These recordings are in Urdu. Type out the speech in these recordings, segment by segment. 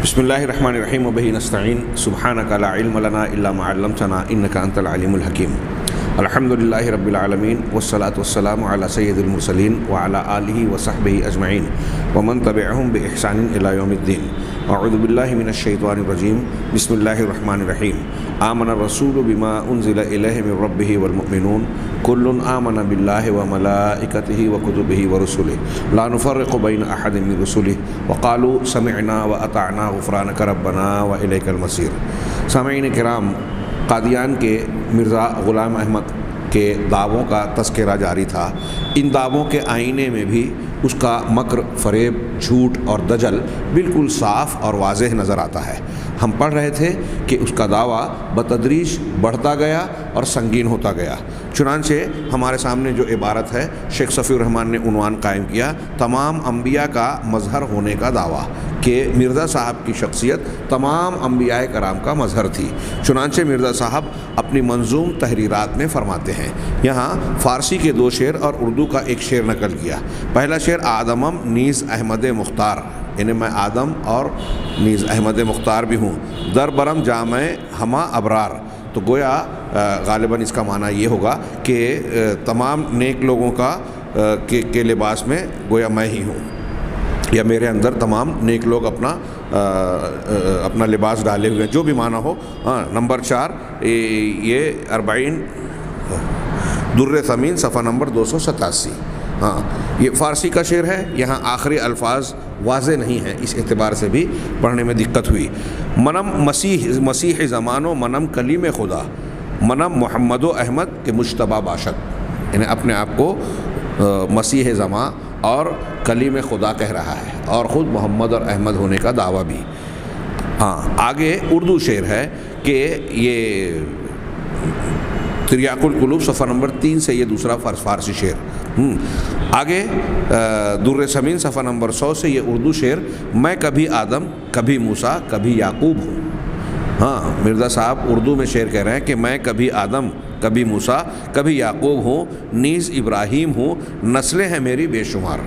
بسم اللہ الرحمن الرحیم وبہ نستعین سبحانک لا علم لنا الا ما علمتنا انک انت العلیم الحکیم الحمد للہ رب العالمین والصلاة والسلام علی سید المرسلین وعلی آلہ وصحبہ اجمعین ومن تبعہم بإحسان الی یوم الدین اعوذ باللہ من الشیطان الرجیم بسم اللہ الرحمن الرحیم آمن الرسول بما انزل الیہ من ربہ والمؤمنون کل آمن باللہ وملائکتہ وکتبہ ورسلہ لا نفرق بین احد من رسلہ وقالوا سمعنا واطعنا غفرانک ربنا والیک المصیر۔ سامعین کرام، قادیان کے مرزا غلام احمد کے دعووں کا تذکرہ جاری تھا۔ ان دعووں کے آئینے میں بھی اس کا مکر، فریب، جھوٹ اور دجل بالکل صاف اور واضح نظر آتا ہے۔ ہم پڑھ رہے تھے کہ اس کا دعویٰ بتدریج بڑھتا گیا اور سنگین ہوتا گیا۔ چنانچہ ہمارے سامنے جو عبارت ہے، شیخ صفی الرحمن نے عنوان قائم کیا، تمام انبیاء کا مظہر ہونے کا دعویٰ، کہ مرزا صاحب کی شخصیت تمام انبیاء کرام کا مظہر تھی۔ چنانچہ مرزا صاحب اپنی منظوم تحریرات میں فرماتے ہیں، یہاں فارسی کے 2 شعر اور اردو کا 1 شعر نقل کیا۔ پہلا شعر آدمم نیز احمد مختار، یعنی میں آدم اور نیز احمد مختار بھی ہوں، در برم جامع ہما ابرار۔ تو گویا غالباً اس کا معنی یہ ہوگا کہ تمام نیک لوگوں کا کے لباس میں گویا میں ہی ہوں، یا میرے اندر تمام نیک لوگ اپنا لباس ڈالے ہوئے ہیں، جو بھی معنی ہو۔ نمبر 4 یہ 40 در ثمین صفحہ نمبر 287۔ یہ فارسی کا شعر ہے، یہاں آخری الفاظ واضح نہیں ہیں، اس اعتبار سے بھی پڑھنے میں دقت ہوئی۔ منم مسیح زمان و منم کلیم خدا، منم محمد و احمد کے مجتبی باشد، یعنی اپنے آپ کو مسیح زمان اور کلیم خدا کہہ رہا ہے، اور خود محمد اور احمد ہونے کا دعویٰ بھی۔ آگے اردو شعر ہے کہ یہ تریاق القلوب صفحہ نمبر 3 سے یہ دوسرا فارسی شعر۔ آگے در ثمین صفحہ نمبر 100 سے یہ اردو شعر، میں کبھی آدم، کبھی موسیٰ، کبھی یعقوب ہوں۔ مرزا صاحب اردو میں شعر کہہ رہے ہیں کہ میں کبھی آدم، کبھی موسیٰ، کبھی یعقوب ہوں، نیز ابراہیم ہوں، نسلیں ہیں میری بے شمار،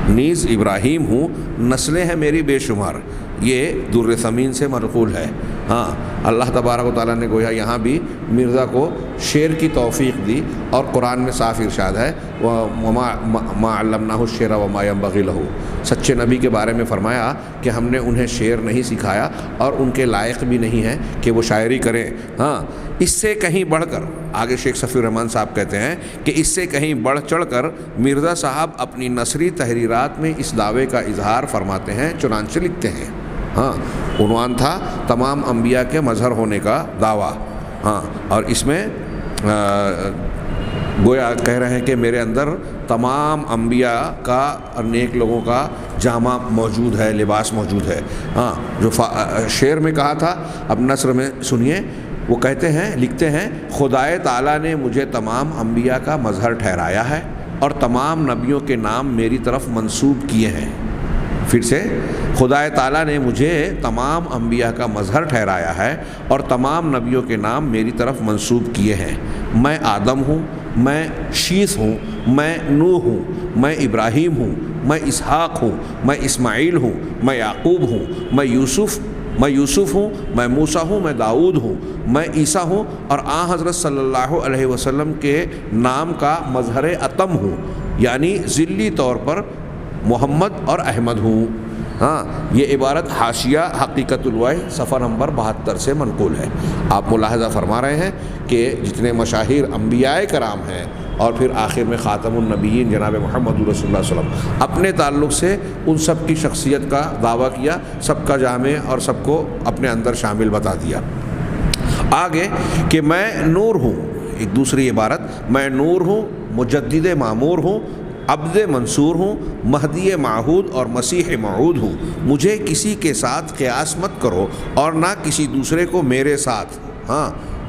نیز ابراہیم ہوں، نسلیں ہیں میری بے شمار۔ یہ در ثمین سے منقول ہے۔ اللہ تبارک و تعالیٰ نے گویا یہاں بھی مرزا کو شعر کی توفیق دی، اور قرآن میں صاف ارشاد ہے، وَمَا عَلَّمْنَاهُ الشِّعْرَ وَمَا يَنبَغِي لَهُ۔ سچے نبی کے بارے میں فرمایا کہ ہم نے انہیں شعر نہیں سکھایا، اور ان کے لائق بھی نہیں ہے کہ وہ شاعری کریں۔ اس سے کہیں بڑھ کر، آگے شیخ صفی الرحمن صاحب کہتے ہیں کہ اس سے کہیں بڑھ چڑھ کر مرزا صاحب اپنی نثری تحریرات میں اس دعوے کا اظہار فرماتے ہیں۔ چنانچہ لکھتے ہیں، عنوان تھا تمام انبیاء کے مظہر ہونے کا دعویٰ، اور اس میں گویا کہہ رہے ہیں کہ میرے اندر تمام انبیاء کا اور نیک لوگوں کا جامہ موجود ہے، لباس موجود ہے۔ جو شعر میں کہا تھا، اب نثر میں سنیے، وہ کہتے ہیں، لکھتے ہیں، خدائے تعالیٰ نے مجھے تمام انبیاء کا مظہر ٹھہرایا ہے، اور تمام نبیوں کے نام میری طرف منسوب کیے ہیں۔ پھر سے، خدائے تعالیٰ نے مجھے تمام انبیاء کا مظہر ٹھہرایا ہے، اور تمام نبیوں کے نام میری طرف منسوب کیے ہیں۔ میں آدم ہوں، میں شیث ہوں، میں نوح ہوں، میں ابراہیم ہوں، میں اسحاق ہوں، میں اسماعیل ہوں، میں یعقوب ہوں، میں یوسف ہوں، میں موسیٰ ہوں، میں داؤد ہوں، میں عیسیٰ ہوں، اور حضرت صلی اللہ علیہ وسلم کے نام کا مظہر اتم ہوں، یعنی ذلی طور پر محمد اور احمد ہوں۔ یہ عبارت حاشیہ حقیقت الوحی صفحہ نمبر 72 سے منقول ہے۔ آپ ملاحظہ فرما رہے ہیں کہ جتنے مشاہیر انبیاء کرام ہیں، اور پھر آخر میں خاتم النبیین جناب محمد رسول اللہ صلی اللہ علیہ وسلم، اپنے تعلق سے ان سب کی شخصیت کا دعویٰ کیا، سب کا جامع اور سب کو اپنے اندر شامل بتا دیا۔ آگے کہ میں نور ہوں، ایک دوسری عبارت، میں نور ہوں، مجدد معمور ہوں، عبد منصور ہوں، مہدی معہود اور مسیح موعود ہوں، مجھے کسی کے ساتھ قیاس مت کرو، اور نہ کسی دوسرے کو میرے ساتھ۔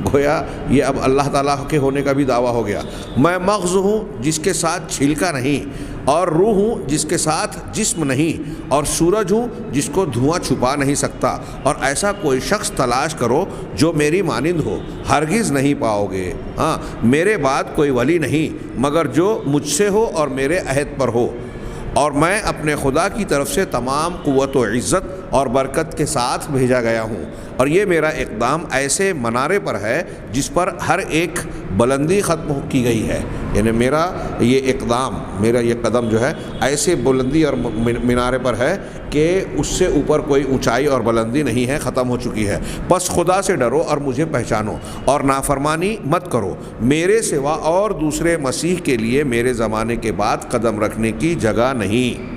گویا یہ اب اللہ تعالیٰ کے ہونے کا بھی دعویٰ ہو گیا۔ میں مغز ہوں جس کے ساتھ چھلکا نہیں، اور روح ہوں جس کے ساتھ جسم نہیں، اور سورج ہوں جس کو دھواں چھپا نہیں سکتا، اور ایسا کوئی شخص تلاش کرو جو میری مانند ہو، ہرگز نہیں پاؤ گے۔ میرے بعد کوئی ولی نہیں مگر جو مجھ سے ہو اور میرے عہد پر ہو، اور میں اپنے خدا کی طرف سے تمام قوت و عزت اور برکت کے ساتھ بھیجا گیا ہوں، اور یہ میرا اقدام ایسے منارے پر ہے جس پر ہر ایک بلندی ختم کی گئی ہے۔ یعنی میرا یہ اقدام، میرا یہ قدم جو ہے ایسے بلندی اور منارے پر ہے کہ اس سے اوپر کوئی اونچائی اور بلندی نہیں ہے، ختم ہو چکی ہے۔ بس خدا سے ڈرو اور مجھے پہچانو، اور نافرمانی مت کرو، میرے سوا اور دوسرے مسیح کے لیے میرے زمانے کے بعد قدم رکھنے کی جگہ نہیں۔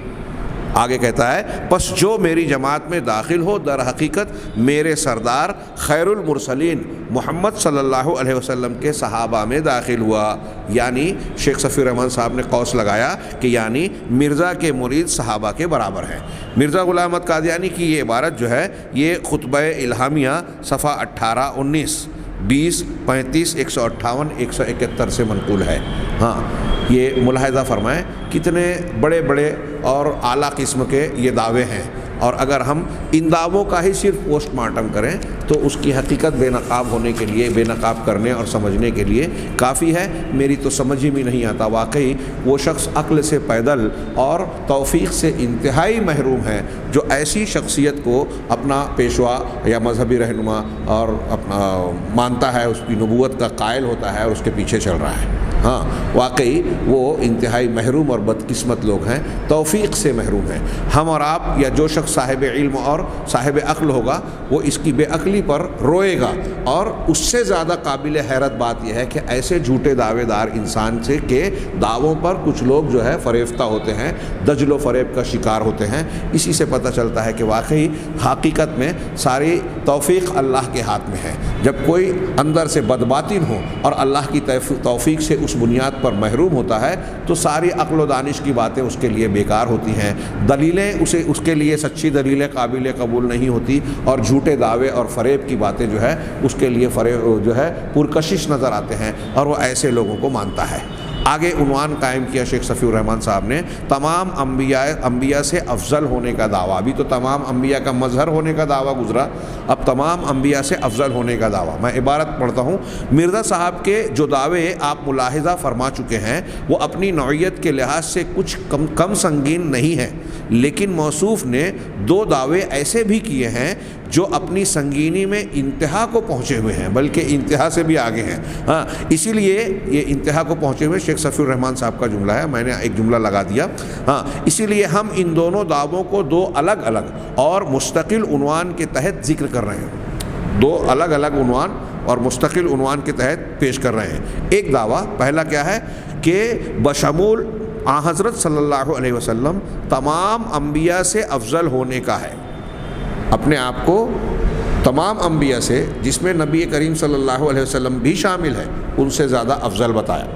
آگے کہتا ہے پس جو میری جماعت میں داخل ہو در حقیقت میرے سردار خیر المرسلین محمد صلی اللہ علیہ وسلم کے صحابہ میں داخل ہوا۔ یعنی شیخ صفی الرحمن صاحب نے قوس لگایا کہ یعنی مرزا کے مرید صحابہ کے برابر ہیں۔ مرزا غلام احمد قادیانی کی یہ عبارت جو ہے یہ خطبہ الہامیہ صفحہ 18 19 20 35 158 171 سے منقول ہے۔ ہاں یہ ملاحظہ فرمائیں کتنے بڑے بڑے اور اعلیٰ قسم کے یہ دعوے ہیں، اور اگر ہم ان دعووں کا ہی صرف پوسٹ مارٹم کریں تو اس کی حقیقت بے نقاب ہونے کے لیے، بے نقاب کرنے اور سمجھنے کے لیے کافی ہے۔ میری تو سمجھ ہی میں نہیں آتا، واقعی وہ شخص عقل سے پیدل اور توفیق سے انتہائی محروم ہے جو ایسی شخصیت کو اپنا پیشوا یا مذہبی رہنما اور اپنا مانتا ہے، اس کی نبوت کا قائل ہوتا ہے اور اس کے پیچھے چل رہا ہے۔ ہاں واقعی وہ انتہائی محروم اور بدقسمت لوگ ہیں، توفیق سے محروم ہیں۔ ہم اور آپ یا جو شخص صاحب علم اور صاحب عقل ہوگا وہ اس کی بے عقلی پر روئے گا، اور اس سے زیادہ قابل حیرت بات یہ ہے کہ ایسے جھوٹے دعوے دار انسان سے کے دعووں پر کچھ لوگ جو ہے فریفتہ ہوتے ہیں، دجل و فریب کا شکار ہوتے ہیں۔ اسی سے پتہ چلتا ہے کہ واقعی حقیقت میں ساری توفیق اللہ کے ہاتھ میں ہے۔ جب کوئی اندر سے بدباطن ہو اور اللہ کی توفیق سے اس بنیاد پر محروم ہوتا ہے تو ساری عقل و دانش کی باتیں اس کے لیے بیکار ہوتی ہیں، دلیلیں اس کے لیے سچی دلیلیں قابل قبول نہیں ہوتی، اور جھوٹے دعوے اور فریب کی باتیں جو ہے اس کے لیے فریب جو ہے پرکشش نظر آتے ہیں، اور وہ ایسے لوگوں کو مانتا ہے۔ آگے عنوان قائم کیا شیخ صفی الرحمن صاحب نے، تمام انبیاء سے افضل ہونے کا دعویٰ۔ ابھی تو تمام انبیاء کا مظہر ہونے کا دعویٰ گزرا، اب تمام انبیاء سے افضل ہونے کا دعویٰ۔ میں عبارت پڑھتا ہوں۔ مرزا صاحب کے جو دعوے آپ ملاحظہ فرما چکے ہیں وہ اپنی نوعیت کے لحاظ سے کچھ کم سنگین نہیں ہیں، لیکن موصوف نے دو دعوے ایسے بھی کیے ہیں جو اپنی سنگینی میں انتہا کو پہنچے ہوئے ہیں، بلکہ انتہا سے بھی آگے ہیں۔ ہاں اسی لیے یہ انتہا کو پہنچے ہوئے شیخ صفی الرحمن صاحب کا جملہ ہے، میں نے ایک جملہ لگا دیا۔ ہاں اسی لیے ہم ان دونوں دعووں کو دو الگ الگ اور مستقل عنوان کے تحت ذکر کر رہے ہیں، دو الگ الگ عنوان اور مستقل عنوان کے تحت پیش کر رہے ہیں۔ ایک دعویٰ پہلا کیا ہے کہ بشمول حضرت صلی اللہ علیہ وسلم تمام انبیاء سے افضل ہونے کا ہے، اپنے آپ کو تمام انبیاء سے، جس میں نبی کریم صلی اللہ علیہ وسلم بھی شامل ہے، ان سے زیادہ افضل بتایا۔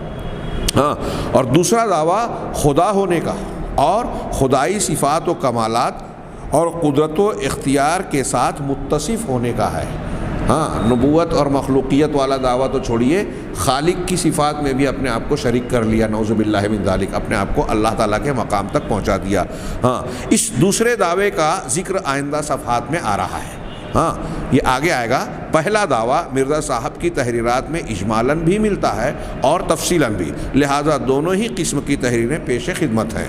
ہاں اور دوسرا دعویٰ خدا ہونے کا اور خدائی صفات و کمالات اور قدرت و اختیار کے ساتھ متصف ہونے کا ہے۔ ہاں نبوت اور مخلوقیت والا دعویٰ تو چھوڑیے، خالق کی صفات میں بھی اپنے آپ کو شریک کر لیا، نعوذ باللہ من ذالک، اپنے آپ کو اللہ تعالیٰ کے مقام تک پہنچا دیا۔ ہاں اس دوسرے دعوے کا ذکر آئندہ صفحات میں آ رہا ہے۔ ہاں یہ آگے آئے گا۔ پہلا دعویٰ مرزا صاحب کی تحریرات میں اجمالاً بھی ملتا ہے اور تفصیلاً بھی، لہٰذا دونوں ہی قسم کی تحریریں پیش خدمت ہیں۔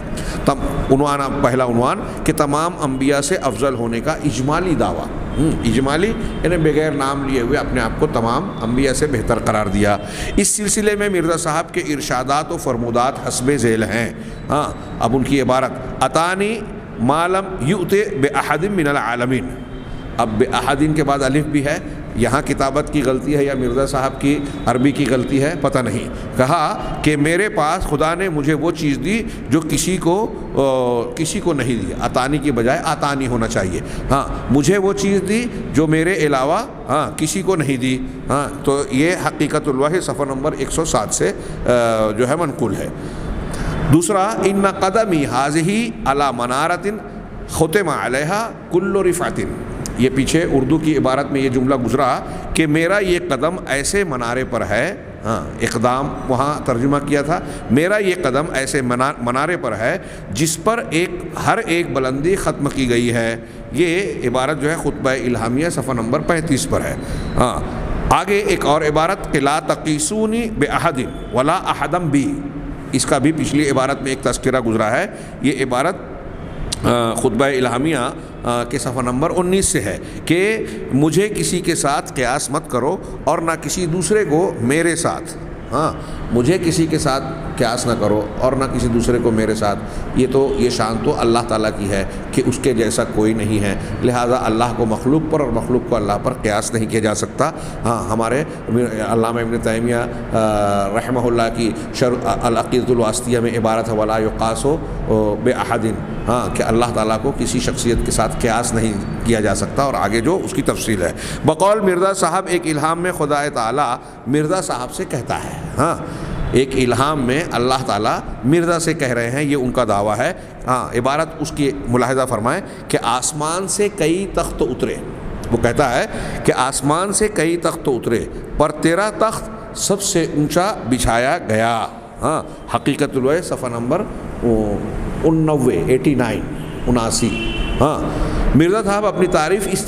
پہلا عنوان کہ تمام انبیاء سے افضل ہونے کا اجمالی دعویٰ، اجمالی یعنی بغیر نام لیے ہوئے اپنے آپ کو تمام انبیاء سے بہتر قرار دیا۔ اس سلسلے میں مرزا صاحب کے ارشادات و فرمودات حسب ذیل ہیں۔ ہاں اب ان کی عبارت، اتانی ما لم یؤت بأحد من العالمین۔ اب بأحدین کے بعد الف بھی ہے، یہاں کتابت کی غلطی ہے یا مرزا صاحب کی عربی کی غلطی ہے پتہ نہیں۔ کہا کہ میرے پاس خدا نے مجھے وہ چیز دی جو کسی کو نہیں دی، اتانی کی بجائے آتانی ہونا چاہیے۔ ہاں مجھے وہ چیز دی جو میرے علاوہ کسی کو نہیں دی۔ ہاں تو یہ حقیقت الوحی صفحہ نمبر 107 سے جو ہے منقول ہے۔ دوسرا، ان قدمی حاضی علی منارت ختم علیہا کل رفعت۔ یہ پیچھے اردو کی عبارت میں یہ جملہ گزرا کہ میرا یہ قدم ایسے منارے پر ہے، اقدام وہاں ترجمہ کیا تھا، میرا یہ قدم ایسے منارے پر ہے جس پر ہر ایک بلندی ختم کی گئی ہے۔ یہ عبارت جو ہے خطبہ الہامیہ صفحہ نمبر 35 پر ہے۔ آگے ایک اور عبارت کہ لا تقیسونی بأحد ولا احدم بی، اس کا بھی پچھلی عبارت میں ایک تذکرہ گزرا ہے. یہ عبارت خطبہ الہامیہ کے صفحہ نمبر 19 سے ہے کہ مجھے کسی کے ساتھ قیاس مت کرو اور نہ کسی دوسرے کو میرے ساتھ. مجھے کسی کے ساتھ قیاس نہ کرو اور نہ کسی دوسرے کو میرے ساتھ. یہ شان تو اللہ تعالیٰ کی ہے کہ اس کے جیسا کوئی نہیں ہے، لہذا اللہ کو مخلوق پر اور مخلوق کو اللہ پر قیاس نہیں کیا جا سکتا. ہمارے علامہ ابن تیمیہ رحمہ اللہ کی العقیدۃ الواسطیہ میں عبارت ہے ولا یقاس بأحد، کہ اللہ تعالیٰ کو کسی شخصیت کے ساتھ قیاس نہیں کیا جا سکتا، اور آگے جو اس کی تفصیل ہے. بقول مرزا صاحب ایک الہام میں خدا تعالیٰ مرزا صاحب سے کہتا ہے. ایک الہام میں اللہ تعالیٰ مرزا سے کہہ رہے ہیں، یہ ان کا دعویٰ ہے. عبارت اس کی ملاحظہ فرمائیں کہ آسمان سے کئی تخت اترے. وہ کہتا ہے کہ آسمان سے کئی تخت اترے پر تیرا تخت سب سے اونچا بچھایا گیا. حقیقت الوحی صفحہ نمبر 89. مرزا صاحب اپنی تعریف اس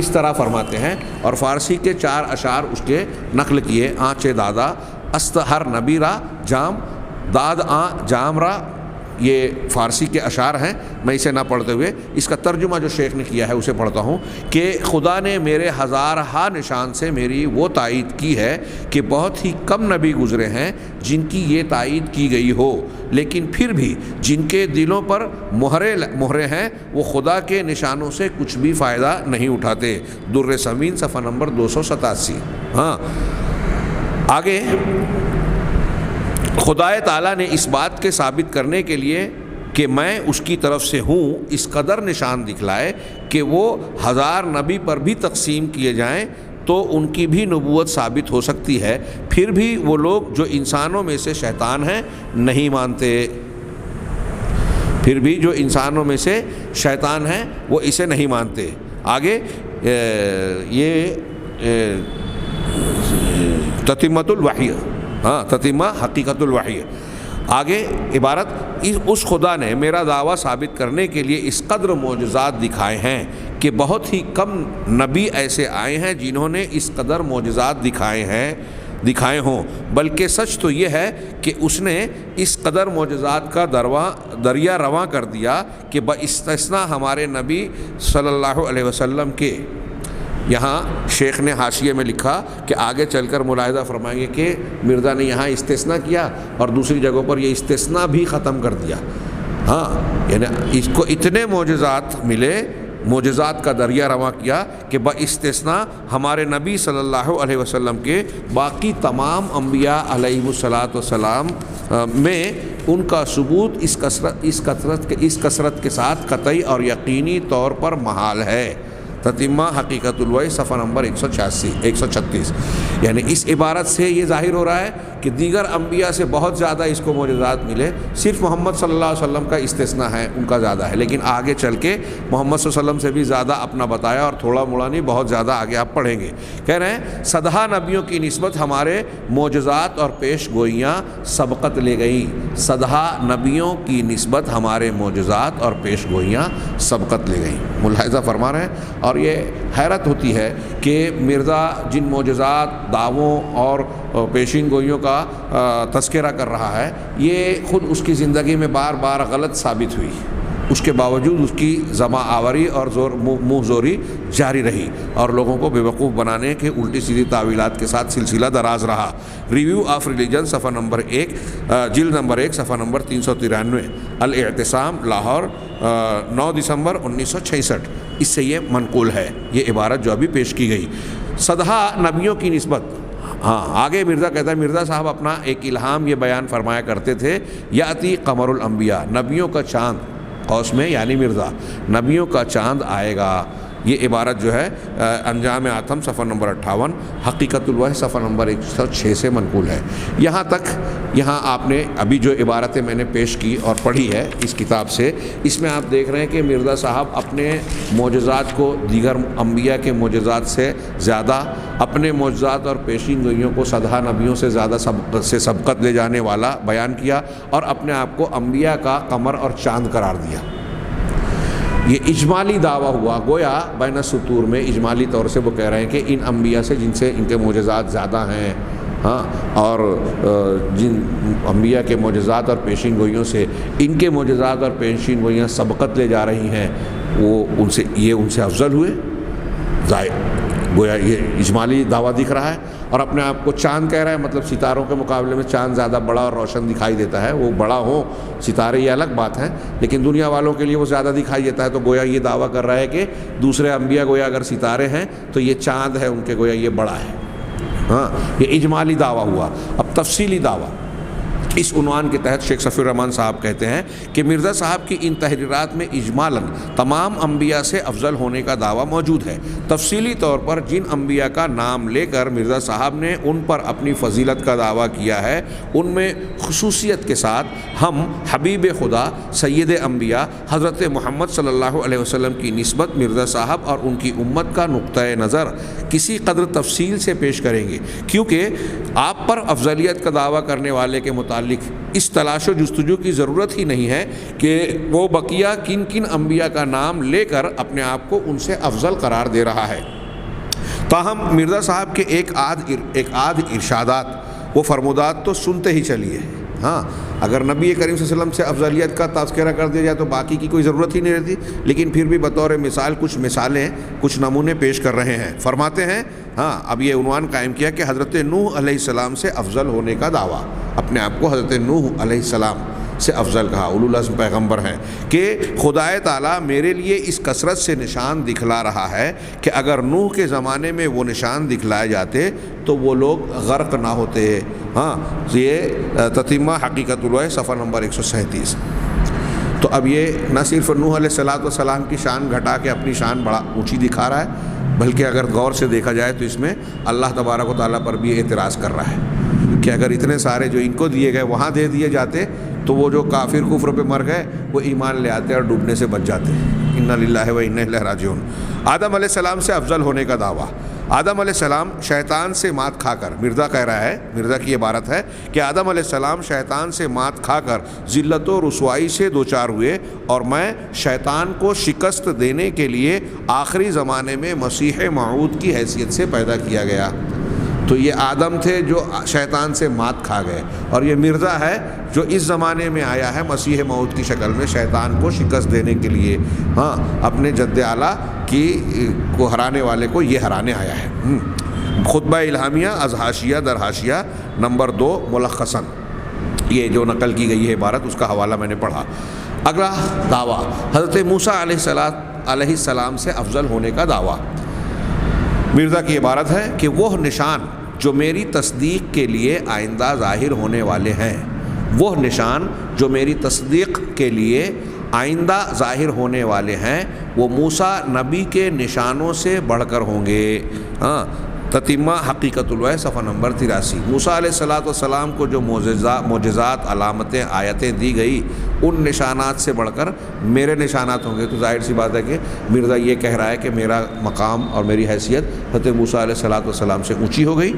طرح فرماتے ہیں اور فارسی کے 4 اشعار اس کے نقل کیے. آنچے دادا است ہر نبی را جام داد جام را، یہ فارسی کے اشعار ہیں. میں اسے نہ پڑھتے ہوئے اس کا ترجمہ جو شیخ نے کیا ہے اسے پڑھتا ہوں کہ خدا نے میرے ہزارہا نشان سے میری وہ تائید کی ہے کہ بہت ہی کم نبی گزرے ہیں جن کی یہ تائید کی گئی ہو، لیکن پھر بھی جن کے دلوں پر مہرے ہیں وہ خدا کے نشانوں سے کچھ بھی فائدہ نہیں اٹھاتے. در سمین صفحہ نمبر 287. آگے خدا تعالیٰ نے اس بات کے ثابت کرنے کے لیے کہ میں اس کی طرف سے ہوں اس قدر نشان دکھلائے کہ وہ 1000 نبی پر بھی تقسیم کیے جائیں تو ان کی بھی نبوت ثابت ہو سکتی ہے، پھر بھی وہ لوگ جو انسانوں میں سے شیطان ہیں نہیں مانتے. وہ اسے نہیں مانتے. آگے یہ تتمۃ الوحی، تتمہ حقیقت الوحی. آگے عبارت اس خدا نے میرا دعویٰ ثابت کرنے کے لیے اس قدر معجزات دکھائے ہیں کہ بہت ہی کم نبی ایسے آئے ہیں جنہوں نے اس قدر معجزات دکھائے ہوں، بلکہ سچ تو یہ ہے کہ اس نے اس قدر معجزات کا دریا رواں کر دیا کہ باستثناء ہمارے نبی صلی اللہ علیہ وسلم کے. یہاں شیخ نے حاشیے میں لکھا کہ آگے چل کر ملاحظہ فرمائیں گے کہ مرزا نے یہاں استثناء کیا اور دوسری جگہوں پر یہ استثناء بھی ختم کر دیا. یعنی اس کو اتنے معجزات ملے، معجزات کا دریا رواں کیا کہ باستثناء ہمارے نبی صلی اللہ علیہ وسلم کے باقی تمام انبیاء علیہ السلام میں ان کا ثبوت اس کثرت کے ساتھ قطعی اور یقینی طور پر محال ہے. تتمہ حقیقت الوحی صفحہ نمبر 136. یعنی اس عبارت سے یہ ظاہر ہو رہا ہے کہ دیگر انبیاء سے بہت زیادہ اس کو معجزات ملے، صرف محمد صلی اللہ علیہ وسلم کا استثناء ہے، ان کا زیادہ ہے. لیکن آگے چل کے محمد صلی اللہ علیہ وسلم سے بھی زیادہ اپنا بتایا، اور تھوڑا موڑا نہیں، بہت زیادہ آگے آپ پڑھیں گے. کہہ رہے ہیں سدھا نبیوں کی نسبت ہمارے معجزات اور پیش گوئیاں سبقت لے گئیں. سدھا نبیوں کی نسبت ہمارے معجزات اور پیش گوئیاں سبقت لے گئیں. ملاحظہ فرما رہے ہیں. اور یہ حیرت ہوتی ہے کہ مرزا جن معجزات، دعووں اور پیشین گوئیوں کا تذکرہ کر رہا ہے، یہ خود اس کی زندگی میں بار بار غلط ثابت ہوئی، اس کے باوجود اس کی زباں آوری اور منہ زوری جاری رہی اور لوگوں کو بیوقوف بنانے کے الٹی سیدھی تعویلات کے ساتھ سلسلہ دراز رہا. ریویو آف ریلیجن صفحہ نمبر 1 جلد نمبر 1 صفحہ نمبر 393. الاعتصام لاہور 9 دسمبر 1966. اس سے یہ منقول ہے یہ عبارت جو ابھی پیش کی گئی. سدھا نبیوں کی نسبت. آگے مرزا کہتا ہے مرزا صاحب اپنا ایک الہام یہ بیان فرمایا کرتے تھے، یاتی قمر الانبیاء، نبیوں کا چاند، قوس میں یعنی مرزا، نبیوں کا چاند آئے گا. یہ عبارت جو ہے انجام آتم صفحہ نمبر 58، حقیقت الوحی صفحہ نمبر 106 سے منقول ہے. یہاں آپ نے ابھی جو عبارتیں میں نے پیش کی اور پڑھی ہے اس کتاب سے، اس میں آپ دیکھ رہے ہیں کہ مرزا صاحب اپنے معجزات کو دیگر انبیاء کے معجزات سے زیادہ، اپنے معجزات اور پیشین گوئیوں کو سدھا نبیوں سے زیادہ سبقت لے جانے والا بیان کیا، اور اپنے آپ کو انبیاء کا قمر اور چاند قرار دیا. یہ اجمالی دعویٰ ہوا، گویا بین السطور میں اجمالی طور سے وہ کہہ رہے ہیں کہ ان انبیاء سے جن سے ان کے معجزات زیادہ ہیں، ہاں، اور جن انبیاء کے معجزات اور پیشین گوئیوں سے ان کے معجزات اور پیشین گوئیاں سبقت لے جا رہی ہیں، وہ ان سے افضل ہوئے. گویا یہ اجمالی دعویٰ دکھ رہا ہے. اور اپنے آپ کو چاند کہہ رہا ہے، مطلب ستاروں کے مقابلے میں چاند زیادہ بڑا اور روشن دکھائی دیتا ہے. وہ بڑا ہو ستارے یہ الگ بات ہے، لیکن دنیا والوں کے لیے وہ زیادہ دکھائی دیتا ہے. تو گویا یہ دعویٰ کر رہا ہے کہ دوسرے انبیاء گویا اگر ستارے ہیں تو یہ چاند ہے ان کے، گویا یہ بڑا ہے. ہاں، یہ اجمالی دعویٰ ہوا. اب تفصیلی دعویٰ اس عنوان کے تحت شیخ صفی الرحمان صاحب کہتے ہیں کہ مرزا صاحب کی ان تحریرات میں اجمالاً تمام انبیاء سے افضل ہونے کا دعویٰ موجود ہے. تفصیلی طور پر جن انبیاء کا نام لے کر مرزا صاحب نے ان پر اپنی فضیلت کا دعویٰ کیا ہے، ان میں خصوصیت کے ساتھ ہم حبیب خدا سید انبیاء حضرت محمد صلی اللہ علیہ وسلم کی نسبت مرزا صاحب اور ان کی امت کا نقطۂ نظر کسی قدر تفصیل سے پیش کریں گے، کیونکہ آپ پر افضلیت کا دعویٰ کرنے والے کے متعلق اس تلاش و جستجو کی ضرورت ہی نہیں ہے کہ وہ بقیہ کن کن انبیاء کا نام لے کر اپنے آپ کو ان سے افضل قرار دے رہا ہے. تاہم مرزا صاحب کے ایک آدھ ارشادات وہ فرمودات تو سنتے ہی چلیے. ہاں، اگر نبی کریم صلی اللہ علیہ وسلم سے افضلیت کا تذکرہ کر دیا جائے تو باقی کی کوئی ضرورت ہی نہیں رہتی، لیکن پھر بھی بطور مثال کچھ مثالیں، کچھ نمونے پیش کر رہے ہیں. فرماتے ہیں، ہاں، اب یہ عنوان قائم کیا کہ حضرت نوح علیہ السلام سے افضل ہونے کا دعویٰ. اپنے آپ کو حضرت نوح علیہ السلام سے افضل کہا، اولو العزم پیغمبر ہیں، کہ خدائے تعالیٰ میرے لیے اس کثرت سے نشان دکھلا رہا ہے کہ اگر نوح کے زمانے میں وہ نشان دکھلائے جاتے تو وہ لوگ غرق نہ ہوتے. ہاں، یہ تتمہ حقیقت الوحی صفحہ نمبر 137. تو اب یہ نہ صرف نوح علیہ السلام کی شان گھٹا کے اپنی شان بڑا اونچی دکھا رہا ہے، بلکہ اگر غور سے دیکھا جائے تو اس میں اللہ تبارک و تعالیٰ پر بھی اعتراض کر رہا ہے کہ اگر اتنے سارے جو ان کو دیے گئے وہاں دے دیے جاتے تو وہ جو کافر کفر پہ مر گئے وہ ایمان لے آتے اور ڈوبنے سے بچ جاتے. انا للہ و انا الیہ راجعون. آدم علیہ السلام سے افضل ہونے کا دعویٰ. آدم علیہ السلام شیطان سے مات کھا کر، مرزا کہہ رہا ہے، مرزا کی عبارت ہے کہ آدم علیہ السلام شیطان سے مات کھا کر ذلت و رسوائی سے دوچار ہوئے، اور میں شیطان کو شکست دینے کے لیے آخری زمانے میں مسیح موعود کی حیثیت سے پیدا کیا گیا. تو یہ آدم تھے جو شیطان سے مات کھا گئے، اور یہ مرزا ہے جو اس زمانے میں آیا ہے مسیح موعود کی شکل میں شیطان کو شکست دینے کے لیے. ہاں، اپنے جد اعلیٰ کو ہرانے والے کو یہ ہرانے آیا ہے. خطبہ الہامیہ از حاشیہ در حاشیہ نمبر 2 ملخصاً، یہ جو نقل کی گئی ہے عبارت اس کا حوالہ میں نے پڑھا. اگلا دعویٰ حضرت موسیٰ علیہ السلام سے افضل ہونے کا دعویٰ. مرزا کی عبارت ہے کہ وہ نشان جو میری تصدیق کے لیے آئندہ ظاہر ہونے والے ہیں، وہ نشان جو میری تصدیق کے لیے آئندہ ظاہر ہونے والے ہیں، وہ موسیٰ نبی کے نشانوں سے بڑھ کر ہوں گے. ہاں، تتمہ حقیقت الوحی صفحہ نمبر 83. موسیٰ علیہ السلام کو جو معجزات، علامتیں، آیتیں دی گئی، ان نشانات سے بڑھ کر میرے نشانات ہوں گے. تو ظاہر سی بات ہے کہ مرزا یہ کہہ رہا ہے کہ میرا مقام اور میری حیثیت حضرت موسیٰ علیہ السلام سے اونچی ہو گئی.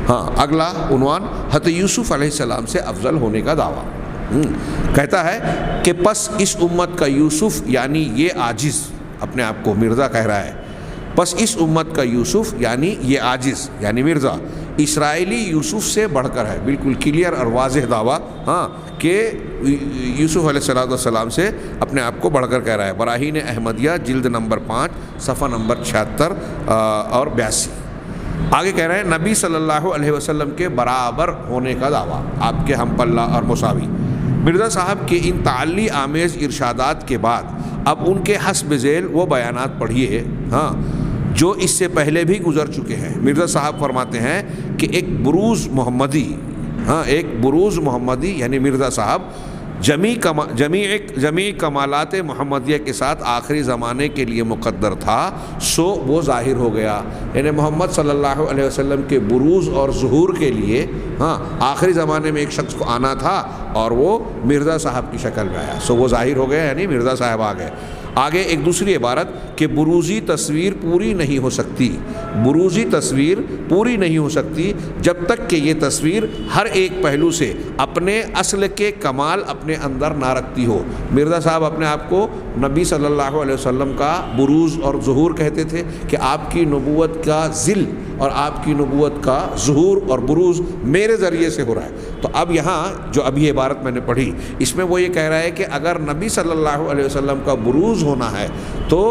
ہاں، اگلا عنوان حضرت یوسف علیہ السلام سے افضل ہونے کا دعویٰ. کہتا ہے کہ پس اس امت کا یوسف، یعنی یہ عاجز، اپنے آپ کو مرزا کہہ رہا ہے، پس اس امت کا یوسف یعنی یہ عاجز یعنی مرزا اسرائیلی یوسف سے بڑھ کر ہے. بالکل کلیئر اور واضح دعویٰ، ہاں، کہ یوسف علیہ السلام سے اپنے آپ کو بڑھ کر کہہ رہا ہے. براہین احمدیہ جلد نمبر 5 صفحہ نمبر 76 اور 82. آگے کہہ رہے ہیں نبی صلی اللہ علیہ وسلم کے برابر ہونے کا دعویٰ، آپ کے ہم پلہ اور مساوی. مرزا صاحب کے ان تعلی آمیز ارشادات کے بعد اب ان کے حسب ذیل وہ بیانات پڑھیے، ہاں، جو اس سے پہلے بھی گزر چکے ہیں. مرزا صاحب فرماتے ہیں کہ ایک بروز محمدی یعنی مرزا صاحب جمیع کمالات محمدیہ کے ساتھ آخری زمانے کے لیے مقدر تھا، سو وہ ظاہر ہو گیا. یعنی محمد صلی اللہ علیہ وسلم کے بروز اور ظہور کے لیے، ہاں، آخری زمانے میں ایک شخص کو آنا تھا اور وہ مرزا صاحب کی شکل میں آیا، سو وہ ظاہر ہو گیا، یعنی مرزا صاحب آ گئے. آگے ایک دوسری عبارت کہ بروزی تصویر پوری نہیں ہو سکتی جب تک کہ یہ تصویر ہر ایک پہلو سے اپنے اصل کے کمال اپنے اندر نہ رکھتی ہو. مرزا صاحب اپنے آپ کو نبی صلی اللہ علیہ وسلم کا بروز اور ظہور کہتے تھے کہ آپ کی نبوت کا ذل اور آپ کی نبوت کا ظہور اور بروز میرے ذریعے سے ہو رہا ہے۔ تو اب یہاں جو ابھی عبارت میں نے پڑھی اس میں وہ یہ کہہ رہا ہے کہ اگر نبی صلی اللہ علیہ وسلم کا بروز ہونا ہے تو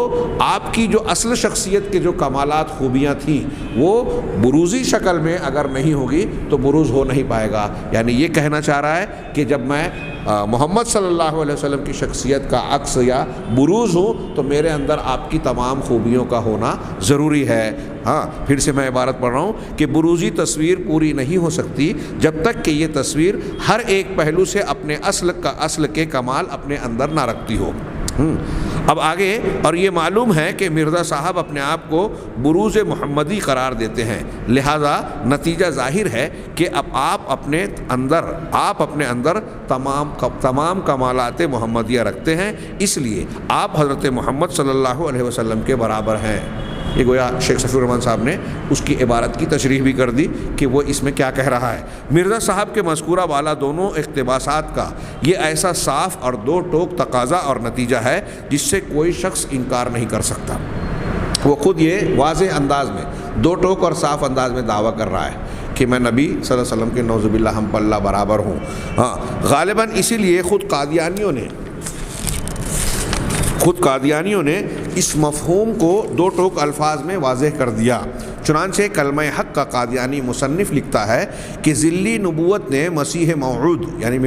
آپ کی جو اصل شخصیت کے جو کمالات خوبیاں تھیں وہ بروزی شکل میں اگر نہیں ہوگی تو بروز ہو نہیں پائے گا۔ یعنی یہ کہنا چاہ رہا ہے کہ جب میں محمد صلی اللہ علیہ وسلم کی شخصیت کا عکس یا بروز ہوں تو میرے اندر آپ کی تمام خوبیوں کا ہونا ضروری ہے۔ ہاں پھر سے میں عبارت پڑھ رہا ہوں کہ بروزی تصویر پوری نہیں ہو سکتی جب تک کہ یہ تصویر ہر ایک پہلو سے اپنے اصل کے کمال اپنے اندر نہ رکھتی ہو۔ اب آگے، اور یہ معلوم ہے کہ مرزا صاحب اپنے آپ کو بروز محمدی قرار دیتے ہیں، لہذا نتیجہ ظاہر ہے کہ اب آپ اپنے اندر تمام کمالات محمدیہ رکھتے ہیں، اس لیے آپ حضرت محمد صلی اللہ علیہ وسلم کے برابر ہیں۔ یہ گویا شیخ صفی الرحمن صاحب نے اس کی عبارت کی تشریح بھی کر دی کہ وہ اس میں کیا کہہ رہا ہے۔ مرزا صاحب کے مذکورہ والا دونوں اقتباسات کا یہ ایسا صاف اور دو ٹوک تقاضا اور نتیجہ ہے جس سے کوئی شخص انکار نہیں کر سکتا۔ وہ خود یہ واضح انداز میں، دو ٹوک اور صاف انداز میں دعویٰ کر رہا ہے کہ میں نبی صلی اللہ علیہ وسلم کے نعوذ باللہ ہم پلہ برابر ہوں۔ ہاں غالباً اسی لیے خود قادیانیوں نے اس مفہوم کو دو ٹوک الفاظ میں واضح کر دیا۔ چنانچہ کلمہ حق کا قادیانی مصنف لکھتا ہے کہ ذلی نبوت نے مسیح موعود یعنی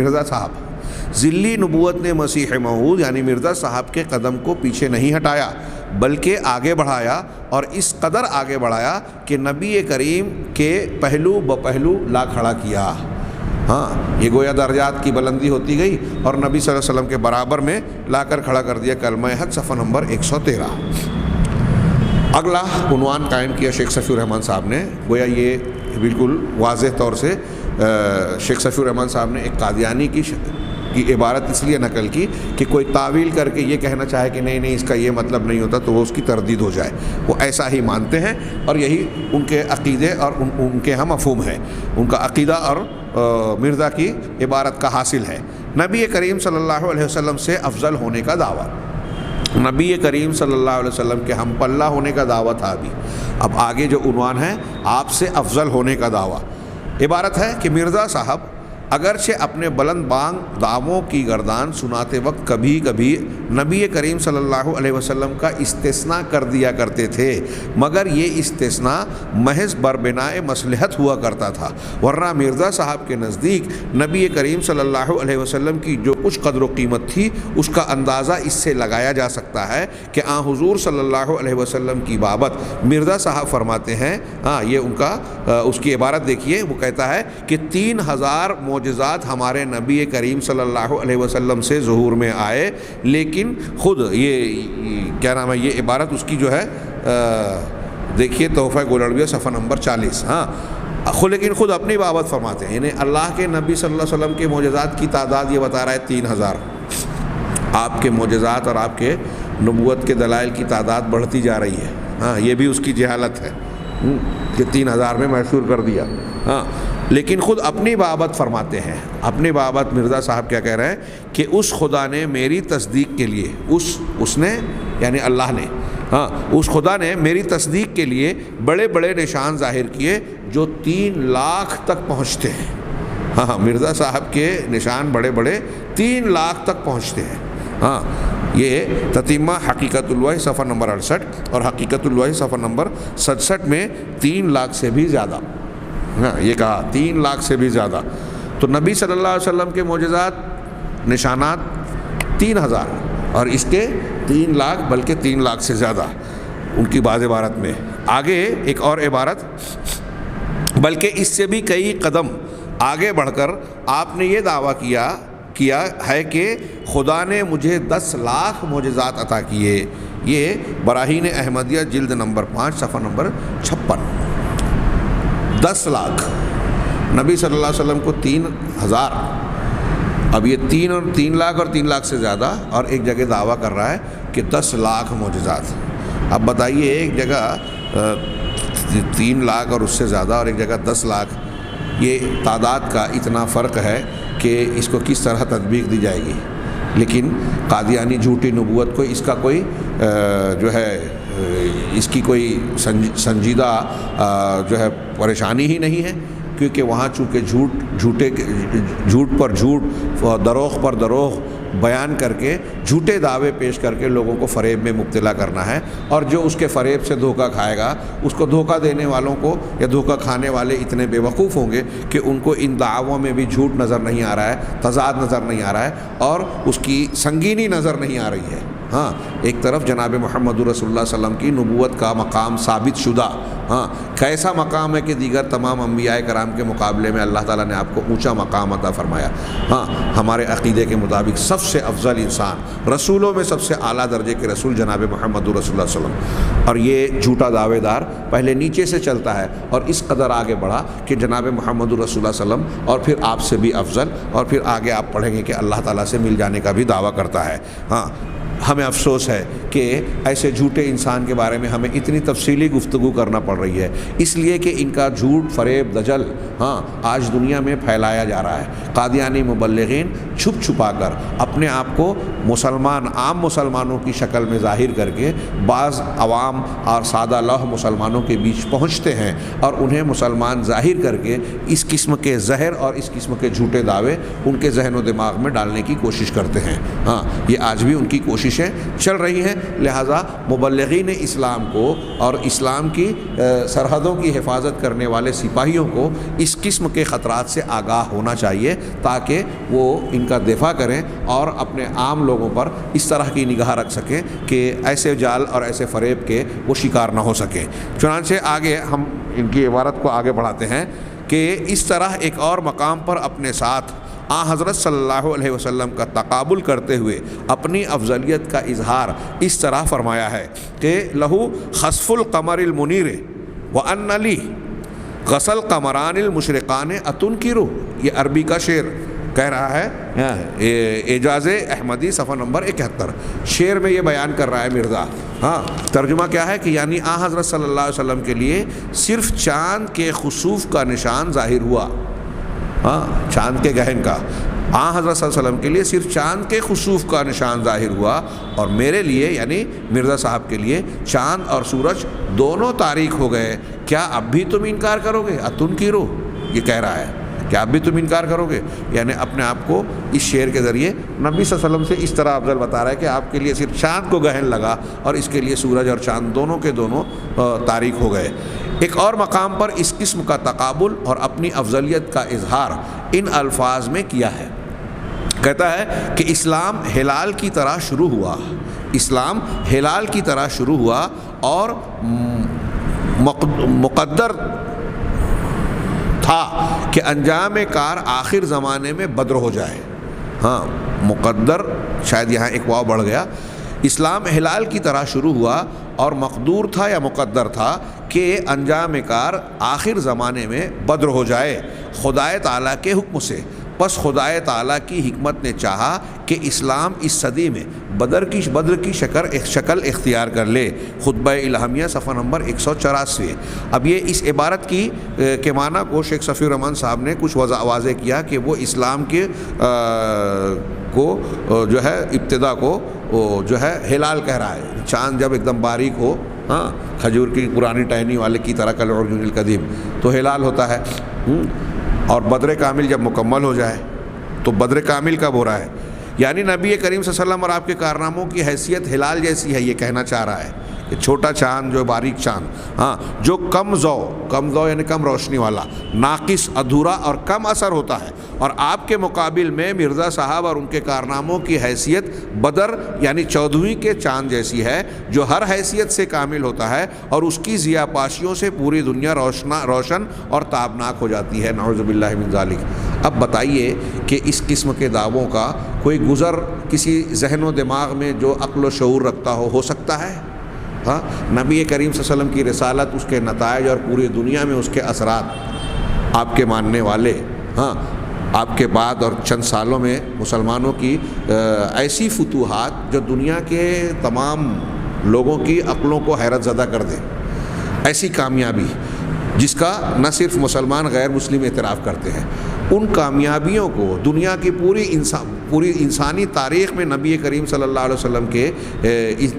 مرزا صاحب کے قدم کو پیچھے نہیں ہٹایا بلکہ آگے بڑھایا، اور اس قدر آگے بڑھایا کہ نبی کریم کے پہلو بپہلو لا کھڑا کیا۔ ہاں یہ گویا درجات کی بلندی ہوتی گئی اور نبی صلی اللہ علیہ وسلم کے برابر میں لا کر کھڑا کر دیا۔ کلمہ حق صفحہ نمبر 113۔ اگلا عنوان قائم کیا شیخ صفی الرحمن صاحب نے، گویا یہ بالکل واضح طور سے شیخ صفی الرحمن صاحب نے ایک قادیانی کی عبارت اس لیے نقل کی کہ کوئی تعویل کر کے یہ کہنا چاہے کہ نہیں اس کا یہ مطلب نہیں ہوتا تو وہ اس کی تردید ہو جائے۔ وہ ایسا ہی مانتے ہیں اور یہی ان کے عقیدے اور ان کے ہم مفہوم ہے، ان کا عقیدہ اور مرزا کی عبارت کا حاصل ہے۔ نبی کریم صلی اللہ علیہ وسلم سے افضل ہونے کا دعویٰ، نبی کریم صلی اللہ علیہ وسلم کے ہم پلہ ہونے کا دعویٰ تھا ابھی، اب آگے جو عنوان ہے آپ سے افضل ہونے کا دعویٰ۔ عبارت ہے کہ مرزا صاحب اگرچہ اپنے بلند بانگ دعووں کی گردان سناتے وقت کبھی کبھی نبی کریم صلی اللہ علیہ وسلم کا استثناء کر دیا کرتے تھے، مگر یہ استثناء محض بربنائے مصلحت ہوا کرتا تھا، ورنہ مرزا صاحب کے نزدیک نبی کریم صلی اللہ علیہ وسلم کی جو کچھ قدر و قیمت تھی اس کا اندازہ اس سے لگایا جا سکتا ہے کہ حضور صلی اللہ علیہ وسلم کی بابت مرزا صاحب فرماتے ہیں، یہ ان کا اس کی عبارت دیکھیے، وہ کہتا ہے کہ 3000 معجزات ہمارے نبی کریم صلی اللہ علیہ وسلم سے ظہور میں آئے، لیکن خود یہ کیا نام ہے، یہ عبارت اس کی جو ہے دیکھیے تحفہ گولڑویہ صفحہ نمبر 40۔ لیکن خود اپنی بابت فرماتے ہیں، یعنی اللہ کے نبی صلی اللہ علیہ وسلم کے معجزات کی تعداد یہ بتا رہا ہے 3000۔ آپ کے معجزات اور آپ کے نبوت کے دلائل کی تعداد بڑھتی جا رہی ہے، یہ بھی اس کی جہالت ہے کہ 3000 میں محصور کر دیا۔ لیکن خود اپنی بابت فرماتے ہیں، اپنی بابت مرزا صاحب کیا کہہ رہے ہیں کہ اس خدا نے میری تصدیق کے لیے، اس نے یعنی اللہ نے، اس خدا نے میری تصدیق کے لیے بڑے بڑے نشان ظاہر کیے جو 3 لاکھ تک پہنچتے ہیں۔ مرزا صاحب کے نشان بڑے بڑے 3 لاکھ تک پہنچتے ہیں۔ یہ تتیمہ حقیقت الوحی صفحہ نمبر 68 اور حقیقت الوحی صفحہ نمبر 67 میں 3 لاکھ سے بھی زیادہ، یہ کہا 3 لاکھ سے بھی زیادہ۔ تو نبی صلی اللہ علیہ وسلم کے معجزات نشانات 3000 اور اس کے 3 لاکھ بلکہ 3 لاکھ سے زیادہ ان کی بعض عبارت میں۔ آگے ایک اور عبارت، بلکہ اس سے بھی کئی قدم آگے بڑھ کر آپ نے یہ دعویٰ کیا ہے کہ خدا نے مجھے 10 لاکھ معجزات عطا کیے۔ یہ براہین احمدیہ جلد نمبر 5 صفحہ نمبر 56۔ 10 لاکھ، نبی صلی اللہ علیہ وسلم کو 3000، اب یہ 3 لاکھ اور 3 لاکھ سے زیادہ، اور ایک جگہ دعویٰ کر رہا ہے کہ 10 لاکھ معجزات۔ اب بتائیے ایک جگہ 3 لاکھ اور اس سے زیادہ اور ایک جگہ 10 لاکھ، یہ تعداد کا اتنا فرق ہے کہ اس کو کس طرح تطبیق دی جائے گی؟ لیکن قادیانی جھوٹی نبوت کو اس کا کوئی جو ہے اس کی کوئی سنجیدہ جو ہے پریشانی ہی نہیں ہے، کیونکہ وہاں چونکہ جھوٹ پر جھوٹ، دروغ پر دروغ بیان کر کے جھوٹے دعوے پیش کر کے لوگوں کو فریب میں مبتلا کرنا ہے، اور جو اس کے فریب سے دھوکہ کھائے گا اس کو دھوکہ دینے والوں کو یا دھوکہ کھانے والے اتنے بے وقوف ہوں گے کہ ان کو ان دعووں میں بھی جھوٹ نظر نہیں آ رہا ہے، تضاد نظر نہیں آ رہا ہے، اور اس کی سنگینی نظر نہیں آ رہی ہے۔ ہاں، ایک طرف جناب محمد رسول اللہ صلی اللہ علیہ وسلم کی نبوت کا مقام ثابت شدہ، ہاں کیسا مقام ہے کہ دیگر تمام انبیاء کرام کے مقابلے میں اللہ تعالیٰ نے آپ کو اونچا مقام عطا فرمایا۔ ہاں، ہمارے عقیدے کے مطابق سب سے افضل انسان، رسولوں میں سب سے اعلیٰ درجے کے رسول جناب محمد رسول اللہ صلی اللہ علیہ وسلم، اور یہ جھوٹا دعوے دار پہلے نیچے سے چلتا ہے اور اس قدر آگے بڑھا کہ جناب محمد رسول اللہ صلی اللہ علیہ وسلم اور پھر آپ سے بھی افضل، اور پھر آگے آپ پڑھیں گے کہ اللہ تعالیٰ سے مل جانے کا بھی دعویٰ کرتا ہے۔ ہاں، ہمیں افسوس ہے کہ ایسے جھوٹے انسان کے بارے میں ہمیں اتنی تفصیلی گفتگو کرنا پڑ رہی ہے، اس لیے کہ ان کا جھوٹ، فریب، دجل آج دنیا میں پھیلایا جا رہا ہے۔ قادیانی مبلغین چھپ چھپا کر اپنے آپ کو مسلمان، عام مسلمانوں کی شکل میں ظاہر کر کے بعض عوام اور سادہ لوح مسلمانوں کے بیچ پہنچتے ہیں اور انہیں مسلمان ظاہر کر کے اس قسم کے زہر اور اس قسم کے جھوٹے دعوے ان کے ذہن و دماغ میں ڈالنے کی کوشش کرتے ہیں۔ ہاں، یہ آج بھی ان کی کوششیں چل رہی ہیں، لہٰذا مبلغین اسلام کو اور اسلام کی سرحدوں کی حفاظت کرنے والے سپاہیوں کو اس قسم کے خطرات سے آگاہ ہونا چاہیے تاکہ وہ ان کا دفاع کریں اور اپنے عام لوگوں پر اس طرح کی نگاہ رکھ سکیں کہ ایسے جال اور ایسے فریب کے وہ شکار نہ ہو سکیں۔ چنانچہ آگے ہم ان کی عبارت کو آگے بڑھاتے ہیں کہ اس طرح ایک اور مقام پر اپنے ساتھ حضرت صلی اللہ علیہ وسلم کا تقابل کرتے ہوئے اپنی افضلیت کا اظہار اس طرح فرمایا ہے کہ لہو خسف القمر المنیر وان لی غسل قمران المشرقان اتنکرو، یہ عربی کا شعر کہہ رہا ہے، اعجاز احمدی صفحہ نمبر 71 شعر میں یہ بیان کر رہا ہے مرزا۔ ہاں، ترجمہ کیا ہے کہ یعنی حضرت صلی اللہ علیہ وسلم کے لیے صرف چاند کے خسوف کا نشان ظاہر ہوا، ہاں چاند کے گہن کا، حضرت صلی اللہ علیہ وسلم کے لیے صرف چاند کے خسوف کا نشان ظاہر ہوا، اور میرے لیے یعنی مرزا صاحب کے لیے چاند اور سورج دونوں تاریک ہو گئے۔ کیا اب بھی تم انکار کرو گے؟ اتنکرو، یہ کہہ رہا ہے کہ اب بھی تم انکار کرو گے، یعنی اپنے آپ کو اس شعر کے ذریعے نبی صلی اللہ علیہ وسلم سے اس طرح افضل بتا رہا ہے کہ آپ کے لیے صرف چاند کو گہن لگا اور اس کے لیے سورج اور چاند دونوں کے دونوں تاریک ہو گئے۔ ایک اور مقام پر اس قسم کا تقابل اور اپنی افضلیت کا اظہار ان الفاظ میں کیا ہے، کہتا ہے کہ اسلام ہلال کی طرح شروع ہوا، اسلام ہلال کی طرح شروع ہوا اور مقدر تھا کہ انجام کار آخر زمانے میں بدر ہو جائے۔ ہاں، مقدر، شاید یہاں ایک واو بڑھ گیا، اسلام ہلال کی طرح شروع ہوا اور مقدور تھا یا مقدر تھا کہ انجام کار آخر زمانے میں بدر ہو جائے خدائے تعالیٰ کے حکم سے۔ پس خدائے تعالیٰ کی حکمت نے چاہا کہ اسلام اس صدی میں بدر کی شکل اختیار کر لے۔ خطبہ الہامیہ صفحہ نمبر 184۔ اب یہ اس عبارت کی کے معنی کو شیخ صفی الرحمن صاحب نے کچھ واضح کیا کہ وہ اسلام کے کو جو ہے ابتدا کو جو ہے ہلال کہہ رہا ہے، چاند جب ایک دم باریک ہو، ہاں کھجور کی پرانی ٹہنی والے کی طرح کالعرجون القدیم، تو ہلال ہوتا ہے، اور بدر کامل جب مکمل ہو جائے تو بدر کامل کب ہو رہا ہے، یعنی نبی کریم صلی اللہ علیہ وسلم اور آپ کے کارناموں کی حیثیت ہلال جیسی ہے، یہ کہنا چاہ رہا ہے کہ چھوٹا چاند جو باریک چاند، ہاں جو کم ضو یعنی کم روشنی والا، ناقص، ادھورا اور کم اثر ہوتا ہے، اور آپ کے مقابل میں مرزا صاحب اور ان کے کارناموں کی حیثیت بدر یعنی 14ویں کے چاند جیسی ہے، جو ہر حیثیت سے کامل ہوتا ہے اور اس کی ضیاء پاشیوں سے پوری دنیا روشن اور تابناک ہو جاتی ہے، نعوذ باللہ من ذالک۔ اب بتائیے کہ اس قسم کے دعووں کا کوئی گزر کسی ذہن و دماغ میں جو عقل و شعور رکھتا ہو سکتا ہے؟ ہاں، نبی کریم صلی اللہ علیہ وسلم کی رسالت، اس کے نتائج اور پوری دنیا میں اس کے اثرات، آپ کے ماننے والے، ہاں آپ کے بعد اور چند سالوں میں مسلمانوں کی ایسی فتوحات جو دنیا کے تمام لوگوں کی عقلوں کو حیرت زدہ کر دے، ایسی کامیابی جس کا نہ صرف مسلمان غیر مسلم اعتراف کرتے ہیں، ان کامیابیوں کو دنیا کی پوری انسانی تاریخ میں نبی کریم صلی اللہ علیہ وسلم کے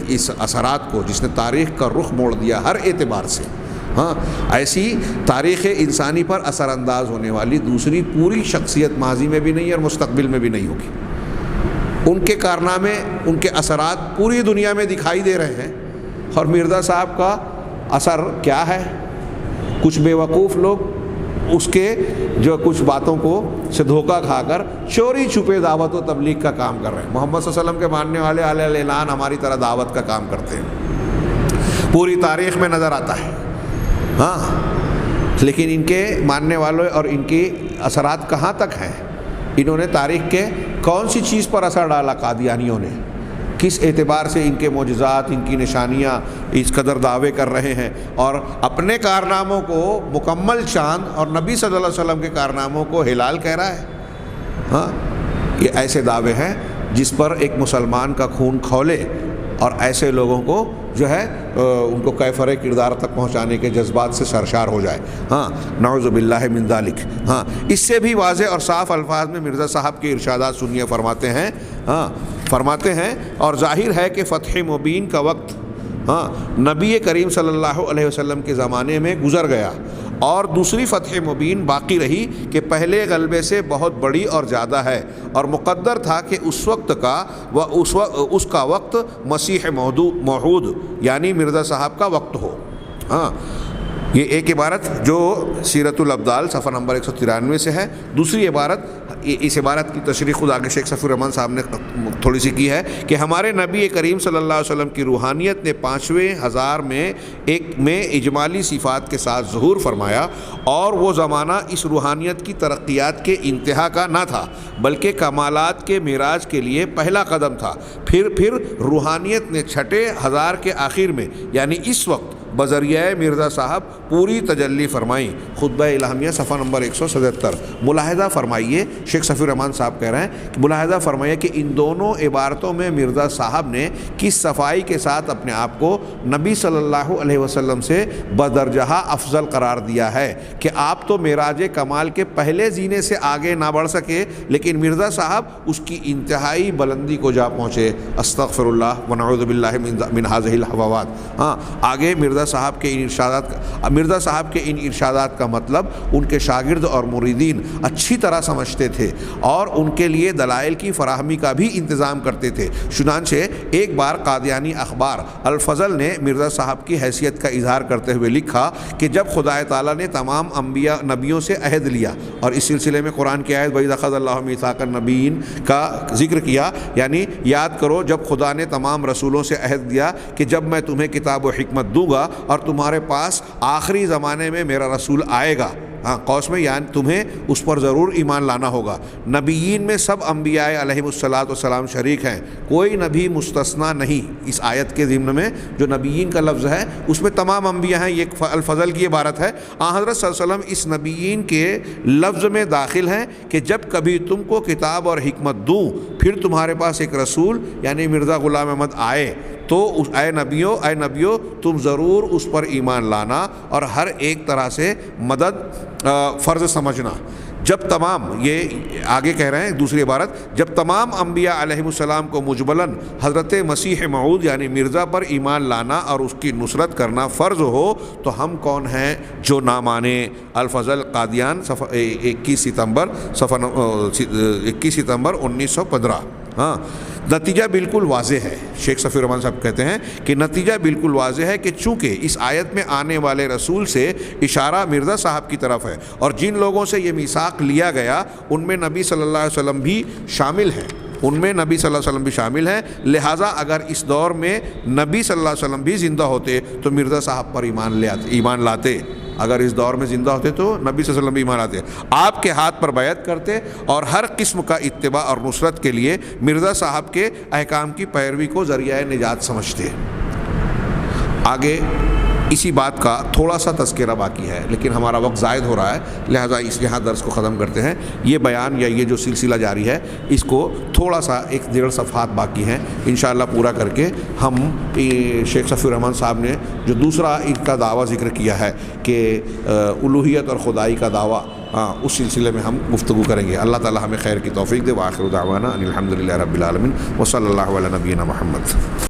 اس اثرات کو، جس نے تاریخ کا رخ موڑ دیا ہر اعتبار سے، ہاں، ایسی تاریخ انسانی پر اثر انداز ہونے والی دوسری پوری شخصیت ماضی میں بھی نہیں اور مستقبل میں بھی نہیں ہوگی۔ ان کے کارنامے، ان کے اثرات پوری دنیا میں دکھائی دے رہے ہیں، اور مرزا صاحب کا اثر کیا ہے؟ کچھ بیوقوف لوگ اس کے جو کچھ باتوں کو سے دھوکہ کھا کر چوری چھپے دعوت و تبلیغ کا کام کر رہے ہیں۔ محمد صلی اللہ علیہ وسلم کے ماننے والے علیہ الاعلان ہماری طرح دعوت کا کام کرتے ہیں، پوری تاریخ میں نظر آتا ہے، ہاں، لیکن ان کے ماننے والوں اور ان کی اثرات کہاں تک ہیں؟ انہوں نے تاریخ کے کون سی چیز پر اثر ڈالا؟ قادیانیوں نے کس اعتبار سے ان کے معجزات، ان کی نشانیاں اس قدر دعوے کر رہے ہیں، اور اپنے کارناموں کو مکمل چاند اور نبی صلی اللہ علیہ وسلم کے کارناموں کو ہلال کہہ رہا ہے، ہاں، یہ ایسے دعوے ہیں جس پر ایک مسلمان کا خون کھولے، اور ایسے لوگوں کو جو ہے ان کو کیفر کردار تک پہنچانے کے جذبات سے سرشار ہو جائے، ہاں، نعوذ باللہ من ذالک۔ ہاں، اس سے بھی واضح اور صاف الفاظ میں مرزا صاحب کے ارشادات سنیے، فرماتے ہیں، ہاں، فرماتے ہیں، اور ظاہر ہے کہ فتح مبین کا وقت، ہاں، نبی کریم صلی اللہ علیہ وسلم کے زمانے میں گزر گیا، اور دوسری فتح مبین باقی رہی کہ پہلے غلبے سے بہت بڑی اور زیادہ ہے، اور مقدر تھا کہ اس وقت کا اس کا وقت مسیح موعود یعنی مرزا صاحب کا وقت ہو۔ ہاں، یہ ایک عبارت جو سیرت الابدال صفحہ نمبر 193 سے ہے۔ دوسری عبارت، اس عبارت کی تشریح خود آگے شیخ صفی الرحمن صاحب نے تھوڑی سی کی ہے کہ ہمارے نبی کریم صلی اللہ علیہ وسلم کی روحانیت نے 5ویں ہزار میں اجمالی صفات کے ساتھ ظہور فرمایا، اور وہ زمانہ اس روحانیت کی ترقیات کے انتہا کا نہ تھا بلکہ کمالات کے معراج کے لیے پہلا قدم تھا۔ پھر روحانیت نے 6 ہزار کے آخر میں یعنی اس وقت بذریعہ مرزا صاحب پوری تجلی فرمائی۔ خطبہ الہامیہ صفحہ نمبر 177۔ ملاحظہ فرمائیے، شیخ صفی الرحمن صاحب کہہ رہے ہیں کہ ملاحظہ فرمائیے کہ ان دونوں عبارتوں میں مرزا صاحب نے کس صفائی کے ساتھ اپنے آپ کو نبی صلی اللہ علیہ وسلم سے بدرجہ افضل قرار دیا ہے کہ آپ تو معراج کمال کے پہلے زینے سے آگے نہ بڑھ سکے، لیکن مرزا صاحب اس کی انتہائی بلندی کو جا پہنچے۔ استغفر اللہ ونعوذ باللہ من هذه الحوادث۔ ہاں، آگے مرزا صاحب کے ان ارشادات کا مطلب ان کے شاگرد اور مریدین اچھی طرح سمجھتے تھے، اور ان کے لیے دلائل کی فراہمی کا بھی انتظام کرتے تھے۔ چنانچہ ایک بار قادیانی اخبار الفضل نے مرزا صاحب کی حیثیت کا اظہار کرتے ہوئے لکھا کہ جب خدا تعالیٰ نے تمام انبیاء نبیوں سے عہد لیا، اور اس سلسلے میں قرآن کی آیت وَإِذْ أَخَذَ اللَّهُ مِيثَاقَ النَّبِيِّينَ کا ذکر کیا، یعنی یاد کرو جب خدا نے تمام رسولوں سے عہد دیا کہ جب میں تمہیں کتاب و حکمت دوں گا اور تمہارے پاس آخری زمانے میں میرا رسول آئے گا، ہاں، قوس میں یعنی تمہیں اس پر ضرور ایمان لانا ہوگا۔ نبیین میں سب انبیاء علیہم السلام شریک ہیں، کوئی نبی مستثنا نہیں۔ اس آیت کے ضمن میں جو نبیین کا لفظ ہے اس میں تمام انبیاء ہیں، یہ الفضل کی عبارت ہے۔ حضرت صلی اللہ علیہ وسلم اس نبیین کے لفظ میں داخل ہیں کہ جب کبھی تم کو کتاب اور حکمت دوں، پھر تمہارے پاس ایک رسول یعنی مرزا غلام احمد آئے، تو اے نبیوں تم ضرور اس پر ایمان لانا اور ہر ایک طرح سے مدد فرض سمجھنا۔ جب تمام، یہ آگے کہہ رہے ہیں دوسری عبارت، جب تمام انبیاء علیہم السلام کو مجملاً حضرت مسیح موعود یعنی مرزا پر ایمان لانا اور اس کی نصرت کرنا فرض ہو تو ہم کون ہیں جو نہ مانیں۔ الفضل قادیان 21 ستمبر 1915۔ ہاں، نتیجہ بالکل واضح ہے۔ شیخ صفی الرحمن صاحب کہتے ہیں کہ نتیجہ بالکل واضح ہے کہ چونکہ اس آیت میں آنے والے رسول سے اشارہ مرزا صاحب کی طرف ہے، اور جن لوگوں سے یہ میثاق لیا گیا ان میں نبی صلی اللہ علیہ وسلم بھی شامل ہیں، لہٰذا اگر اس دور میں نبی صلی اللہ علیہ وسلم بھی زندہ ہوتے تو مرزا صاحب پر ایمان لاتے۔ اگر اس دور میں زندہ ہوتے تو نبی صلی اللہ علیہ وسلم بھی ایمان لاتے، آپ کے ہاتھ پر بیعت کرتے، اور ہر قسم کا اتباع اور نصرت کے لیے مرزا صاحب کے احکام کی پیروی کو ذریعہ نجات سمجھتے۔ آگے اسی بات کا تھوڑا سا تذکرہ باقی ہے، لیکن ہمارا وقت زائد ہو رہا ہے، لہذا اس یہاں درس کو ختم کرتے ہیں۔ یہ بیان یا یہ جو سلسلہ جاری ہے اس کو تھوڑا سا 1-1.5 صفحات باقی ہیں، انشاءاللہ پورا کر کے ہم شیخ صفی الرحمن صاحب نے جو دوسرا ان کا دعویٰ ذکر کیا ہے کہ الوہیت اور خدائی کا دعویٰ، اس سلسلے میں ہم گفتگو کریں گے۔ اللہ تعالی ہمیں خیر کی توفیق دے۔ وآخر دعوانا ان الحمد للہ رب العالمین، وصلی اللہ علی نبینا محمد۔